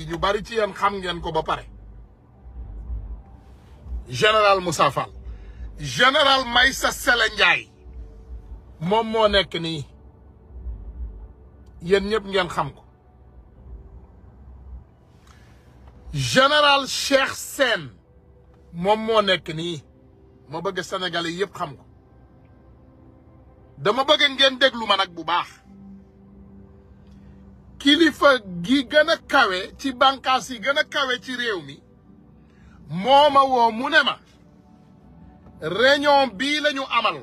ñu bari ci yéen xam ngeen ko ba pare général Moussa Fall général Maïssa Sele Ndiaye moom moo nekk nii yéen ñëpp ngeen xam ko général Cheikh Sène moom moo nekk nii ma bëgg Sénégalais yëpp xam ko dama bëgg ngeen déglu ma nag bu baax kilifa gi gën a kawe ci bànqaas yi gën a kawe ci réew mi moo ma woo mu ne ma réunion bii la ñu amal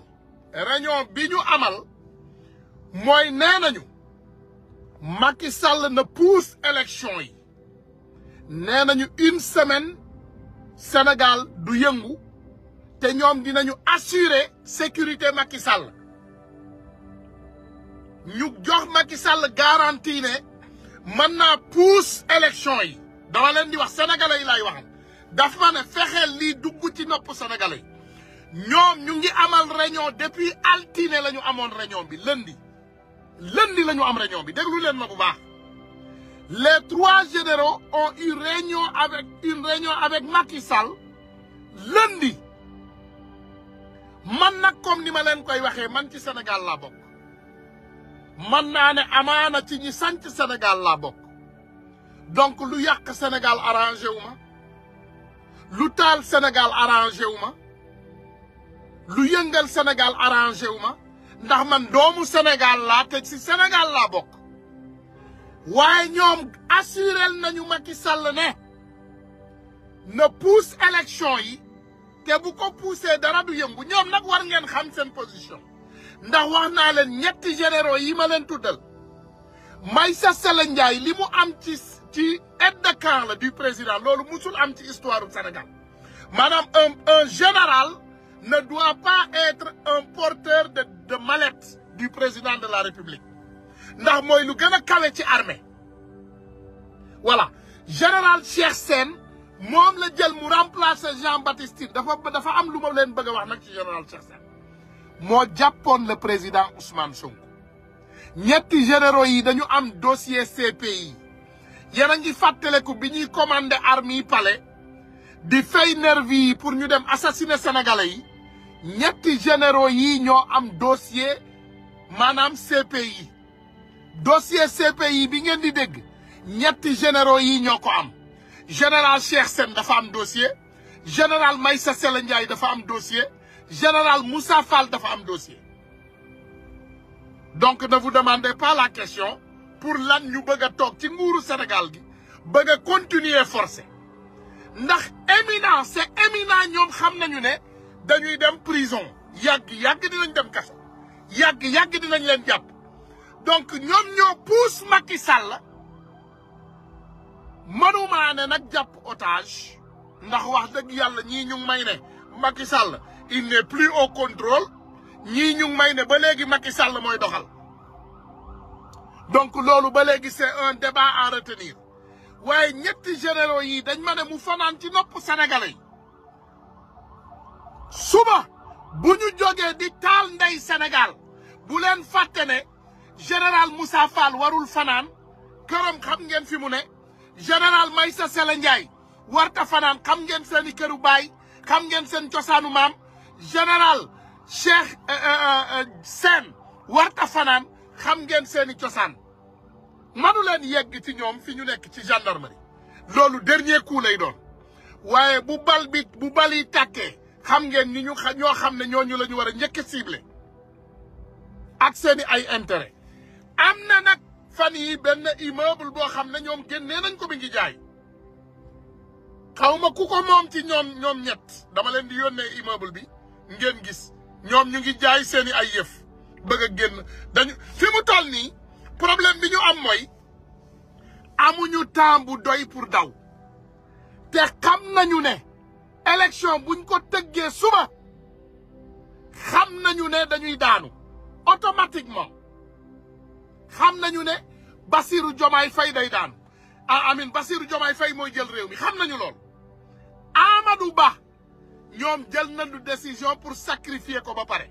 réunion bi ñu amal mooy nee nañu Macky Sall na pousse élection yi nee nañu une semaine Sénégal du yëngu te ñoom dinañu assurer sécurité Macky Sall ñu jox Macky Sall garantie ne mën naa pousse élection yi dama leen di wax sénégalais yi laay waxal daf ma ne fexeel lii dugg ci nopp sénégalais yi ñoom ñu ngi amal réunion depuis altine la ñu amoon réunion bi lundi la ñu am réunion bi déglu leen ma bu baax les 3 généraux ont eu une réunion avec Macky Sall lundi man nag comme ni ma leen koy waxee man ci Sénégal laa bokk man naa ne amaana ci ñi sanc Sénégal laa bokk donc lu yàq Sénégal arrangé wu ma lu taal Sénégal arrangé wu ma lu yëngal Sénégal arrangé wu ma ndax man doomu Sénégal laa te ci Sénégal laa bokk waaye ñoom assurel nañu Macky Sall ne na pousse élection yi te bu ko poussé dara du yëngu ñoom nag war ngeen xam seen position ndax wax naa leen ñetti généraux yi ma leen tuddal Maïssa Sele Ndiaye li mu am ci aide de camp la du président loolu musul am ci histoire du Sénégal maanaam un général ne doit pas être un porteur de mallette du président de la République ndax mooy lu gën a kawe ci armée voilà général Cheikh Sène moom la jël mu remplacer Jean-Baptiste Tine dafa am lu ma leen bëgg a wax nag ci général Cheikh Sène moo jàppoon le président Ousmane Sonko ñetti généraux yi dañu am dossier CPI yéen a ngi fàttaleku bi ñuy commandé armes yi palais di fay nervi yi pour ñu dem assassiner sénégalais yi ñetti généraux yi ñoo am dossier maanaam CPI dossier CPI bi ngeen di dégg ñetti généraux yi ñoo ko am général Cheikh Sène dafa am dossier général Maïssa Sele Ndiaye dafa am dossier général Moussa Fall dafa am dossier donc ne vous demandez pas la question pour lan ñu bëgg a toog ci nguuru Sénégal gi bëgg a continuer forcer ndax éminent c'est éminent ñoom xam nañu ne dañuy dem prison yàgg dinañ dem kaso yàgg dinañ leen jàpp donc ñoom ñoo pousse Macky Sall mënumaa ne nag jàpp otage ndax wax dëgg yàlla ñii ñu ngi may ne Macky Sall il n'est plus au contrôle ñii ñu ngi may ne ba léegi Macky Sall mooy doxal donc loolu ba léegi c'est un débat à retenir waaye ñetti généraux yi dañ ma ne mu fanaan ci nopp sénégalais yi suba bu ñu jógee di taal ndey Sénégal bu leen fàtte ne général Moussa Fall warul fanaan këram xam ngeen fi mu ne général Maïssa Sele Ndiaye warta fanaan xam ngeen seeni këru baay xam ngeen seen cosaanu maam général Cheikh Sène warta fanaan xam ngeen seeni cosaan manu leen yegg ci ñoom fi ñu nekk ci gendarmerie loolu dernier coup lay doon waaye bu bal yi tàkkee xam ngeen ni ñoo xam ne ñooñu la ñu war a njëkk ciblé ak seeni ay intérêt am na nag fan yi benn immeuble boo xam ne ñoom génnee nañ ko mi ngi jaay xaw ma ku ko moom ci ñoom ñett dama leen di yónnee immeuble bi ngeen gis ñoom ñu ngi jaay seeni ay yëf bëgg a génn dañu fi mu toll nii problème bi ñu am mooy amuñu temps bu doy pour daw te xam nañu ne élection buñ ko tëggee suba xam nañu ne dañuy daanu automatiquement xam nañu ne Bassirou Diomaye Faye day daanu amin Bassirou Diomaye Faye mooy jël réew mi xam nañu lool Amadou Ba ñoom jël nañu décision pour sacrifier ko ba pare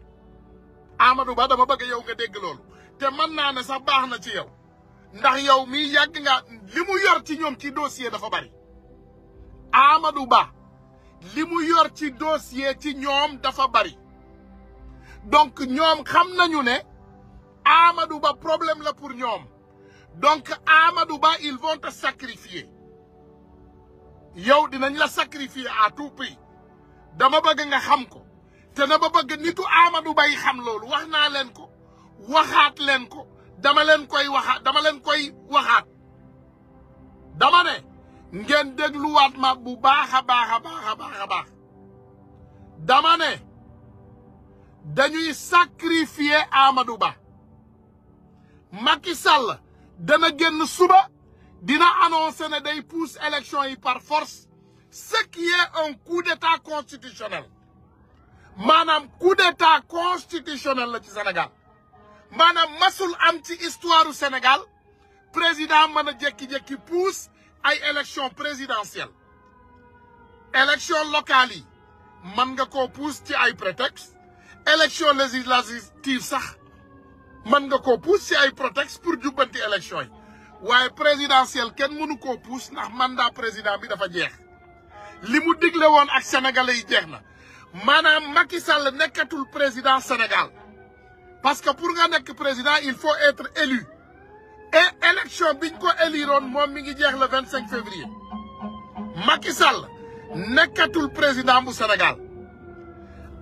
Amadou Ba dama bëgg yow nga dégg loolu te mën naa ne sax baax na ci yow ndax yow mi yàgg nga li mu yor ci ñoom ci dossier dafa bari Amadou Ba li mu yor ci dossier ci ñoom dafa bari donc ñoom xam nañu ne Amadou Ba problème la pour ñoom donc Amadou Ba ils vont te sacrifier yow dinañ la sacrifier à tout prix dama bëgg nga xam ko te dama bëgg nitu Amadou Ba yi xam loolu wax naa leen ko waxaat leen ko dama leen koy waxaat dama ne ngeen dégluwaat ma bu baax a baax dama ne dañuy sacrifier Amadou Ba Macky Sall dana génn suba dina annoncer ne day pousse élection yi par force ce qui est un coup d'état constitutionnel maanaam coup d'état constitutionnel la ci Sénégal maanaam masul am ci histoire du Sénégal président mën a jékki-jékki pousse ay élection présidentielle élection locale yi mën nga koo pousse ci ay prétexte élection législative sax mën nga koo pousse ci ay prétexte pour jubbanti élection yi waaye présidentielle kenn mënu koo pousse ndax mandat président bi dafa jeex li mu digle woon ak sénégalais yi jeex na maanaam Macky Sall nekkatul président Sénégal parce que pour nga nekk président il faut être élu et élection biñ ko éliroon moom mi ngi jeex le 25 février Macky Sall nekkatul président bu Sénégal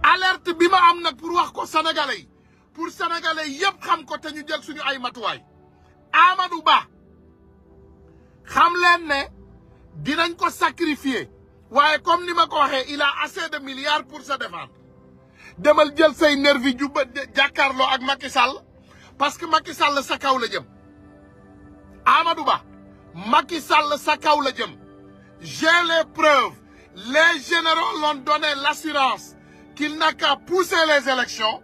alerte bi ma am nag pour wax ko sénégalais yi pour sénégalais yépp xam ko te ñu jël suñu ay matuwaay Amadou Ba xam leen ne dinañ ko sacrifier waaye comme ni ma ko waxee il a assez de milliards pour se défendre demal jël say nervi juba jàkkaarloo ak Macky Sall parce que Macky Sall sa kaw la jëm Amadou Ba Macky Sall sa kaw la jëm j'ai les preuves les généraux l'ont donné l'assurance qu'il n'a qu'à pousser les élections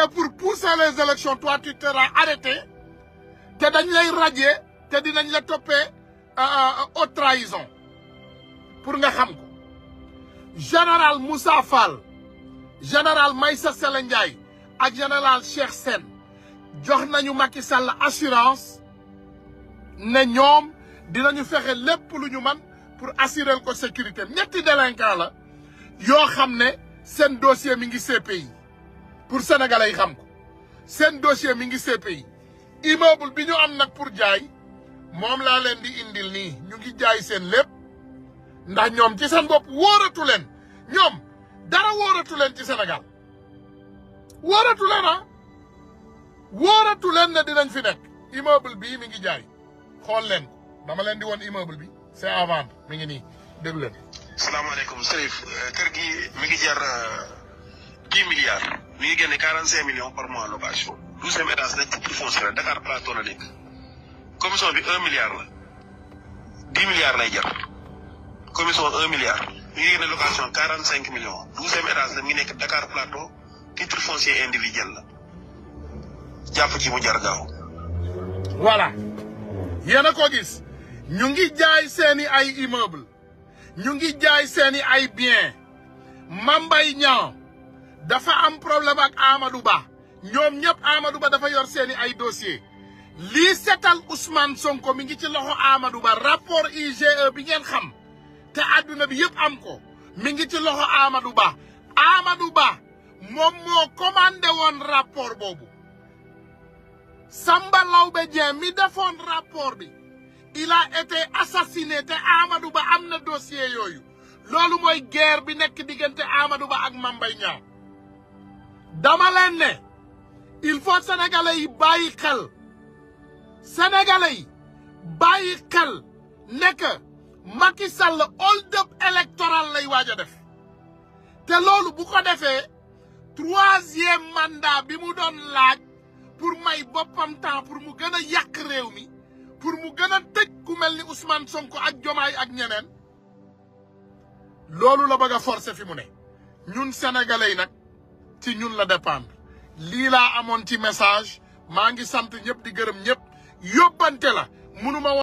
et pour pousser les élections toi tu seras arrêté te dañ lay radier te dinañ la toppee haute trahison pour nga xam ko général Moussa Fall général Maïssa Sele Ndiaye ak général Cheikh Sène jox nañu Macky Sall assurance ne ñoom dinañu fexe lépp lu ñu man pour assurer ko sécurité ñetti délinquant la yoo xam ne seen dossier mi ngi CPI pour sénégalais yi xam ko seen dossier mi ngi CPI immeuble bi ñu am nag pour jaay moom laa leen di indil nii ñu ngi jaay seen lépp ndax ñoom ci seen bopp wóoratu leen ñoom dara wóoratu leen ci Sénégal wóoratu leen wóoratu leen ne dinañ fi nekk immeuble bii mi ngi jaay xool leen ko dama leen di woon immeuble bi c'est à vendre mi ngi nii déglu leen. salaamaaleykum Serif kër gi mi ngi jar 10 milliards mi ngi génne 45 millions par mois location 12e étage nekk ci foncier Dakar Plateau la nekk commission bi 1 milliard la 10 milliards lay jar commission 1 milliard mi ngi génne location 45 millions 12e étage la mi ngi nekk Dakar Plateau titre foncier individuel la jàpp ci mu jar gaaw. voilà yéen a ko gis ñu ngi jaay seeni ay immeuble ñu ngi jaay seeni ay bien Mame Mbaye Niang dafa am problème ak Amadou Ba ñoom ñëpp Amadou Ba dafa yor seeni ay dossier lii setal Ousmane Sonko mi ngi ci loxo Amadou Ba rapport IGE bi ngeen xam te àdduna bi yëpp am ko mi ngi ci loxo Amadou Ba Amadou Ba moom moo commandé woon rapport boobu Samba Lawbe Dieng mi defoon rapport bi il a été assassiné te Amadou Ba am na dossier yooyu loolu mooy guerre bi nekk diggante Amadou Ba ak Mame Mbaye Niang dama leen ne il faut sénégalais yi bàyyi xel sénégalais yi bàyyi xel nekk Macky Sall hold-up électoral lay waaj a def te loolu bu ko defee 3e mandat bi mu doon laaj pour may boppam temps pour mu gën a yàq réew mi pour mu gën a tëj ku mel ni Ousmane Sonko ak Diomaye ak ñeneen loolu la bëgg a forcer fi mu ne ñun sénégalais yi nag ci ñun la dépendre lii laa amoon ci message maa ngi sant ñëpp di gërëm ñëpp yóbbante la mënuma